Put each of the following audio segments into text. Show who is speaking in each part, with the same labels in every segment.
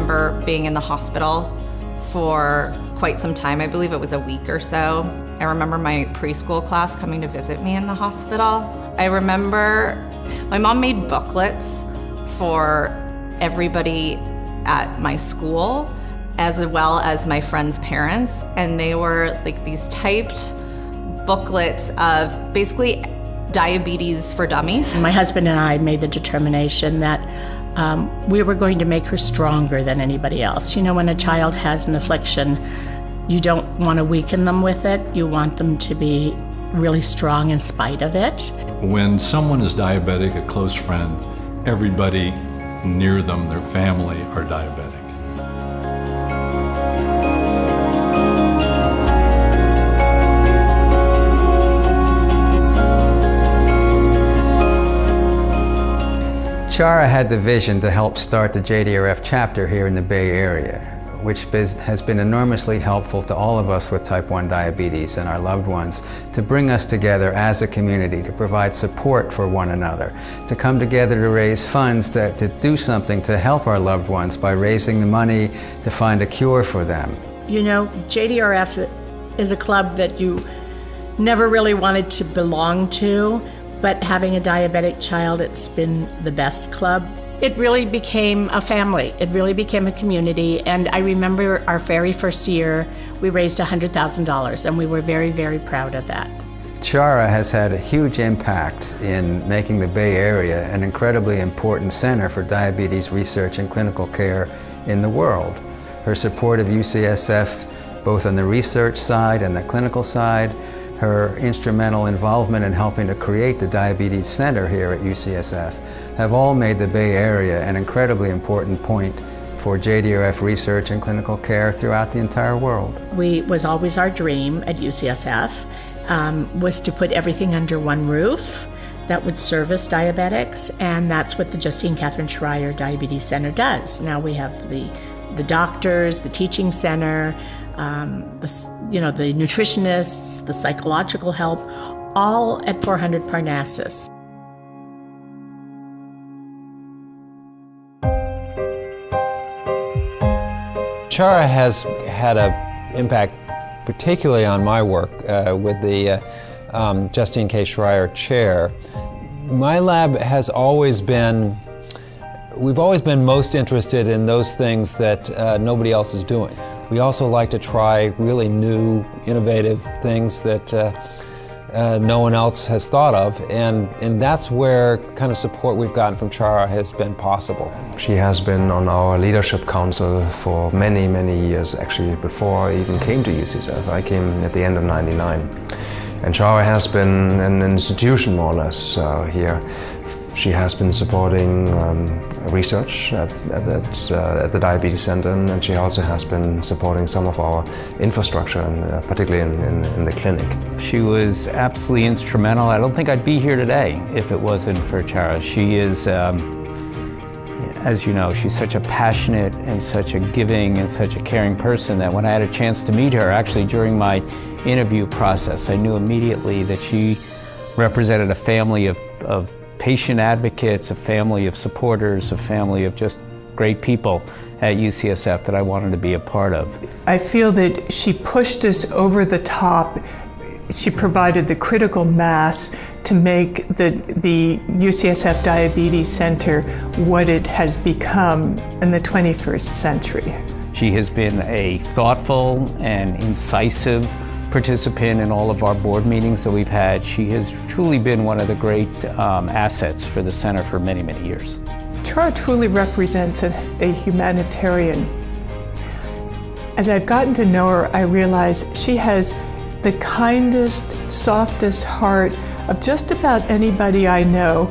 Speaker 1: remember being in the hospital for quite some time. I believe it was a week or so. I remember my preschool class coming to visit me in the hospital. I remember my mom made booklets for everybody at my school, as well as my friends' parents, and they were like these typed booklets of basically diabetes for dummies.
Speaker 2: My husband and I made the determination that we were going to make her stronger than anybody else. You know, when a child has an affliction, you don't want to weaken them with it. You want them to be really strong in spite of it.
Speaker 3: When someone is diabetic, a close friend, everybody near them, their family, are diabetic.
Speaker 4: Chara had the vision to help start the JDRF chapter here in the Bay Area, which has been enormously helpful to all of us with type 1 diabetes and our loved ones, to bring us together as a community, to provide support for one another, to come together to raise funds, to do something to help our loved ones by raising the money to find a cure for them.
Speaker 2: You know, JDRF is a club that you never really wanted to belong to, but having a diabetic child, it's been the best club. It really became a family. It really became a community. And I remember our very first year, we raised $100,000, and we were very, very proud of that.
Speaker 4: Chara has had a huge impact in making the Bay Area an incredibly important center for diabetes research and clinical care in the world. Her support of UCSF, both on the research side and the clinical side, her instrumental involvement in helping to create the Diabetes Center here at UCSF have all made the Bay Area an incredibly important point for JDRF research and clinical care throughout the entire world.
Speaker 2: Was always our dream at UCSF was to put everything under one roof that would service diabetics, and that's what the Justine Catherine Schreyer Diabetes Center does. Now we have the doctors, the teaching center, the nutritionists, the psychological help, all at 400 Parnassus.
Speaker 5: Chara has had an impact particularly on my work with the Justine K. Schreyer Chair. My lab has always been, we've always been most interested in those things that nobody else is doing. We also like to try really new, innovative things that no one else has thought of, and that's where kind of support we've gotten from Chara has been possible.
Speaker 6: She has been on our leadership council for many, many years, actually before I even came to UCSF. I came at the end of '99. And Chara has been an institution more or less here. She has been supporting research at the Diabetes Center, and she also has been supporting some of our infrastructure, and particularly in the clinic.
Speaker 7: She was absolutely instrumental. I don't think I'd be here today if it wasn't for Chara. She is, as you know, she's such a passionate and such a giving and such a caring person that when I had a chance to meet her, actually during my interview process, I knew immediately that she represented a family of patient advocates, a family of supporters, a family of just great people at UCSF that I wanted to be a part of.
Speaker 8: I feel that she pushed us over the top. She provided the critical mass to make the UCSF Diabetes Center what it has become in the 21st century.
Speaker 7: She has been a thoughtful and incisive participant in all of our board meetings that we've had. She has truly been one of the great assets for the center for many, many years.
Speaker 8: Chara truly represents a humanitarian. As I've gotten to know her, I realize she has the kindest, softest heart of just about anybody I know.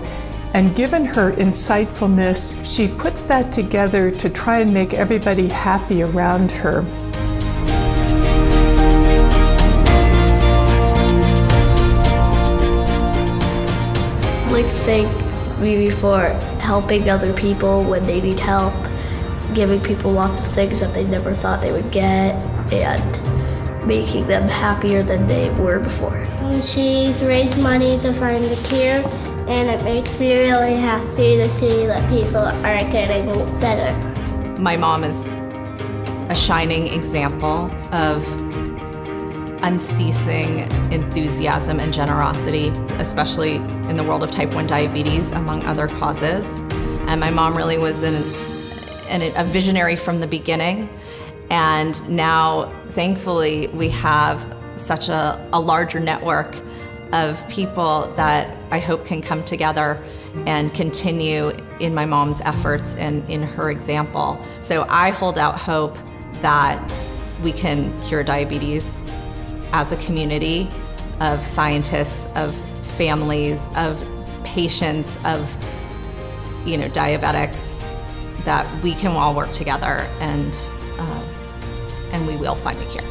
Speaker 8: And given her insightfulness, she puts that together to try and make everybody happy around her.
Speaker 9: I'd like to thank Mimi for helping other people when they need help, giving people lots of things that they never thought they would get, and making them happier than they were before.
Speaker 10: She's raised money to find the cure, and it makes me really happy to see that people are getting better.
Speaker 1: My mom is a shining example of unceasing enthusiasm and generosity, especially in the world of type 1 diabetes, among other causes. And my mom really was a visionary from the beginning. And now, thankfully, we have such a larger network of people that I hope can come together and continue in my mom's efforts and in her example. So I hold out hope that we can cure diabetes as a community of scientists, of families, of patients, of diabetics, that we can all work together and we will find a cure.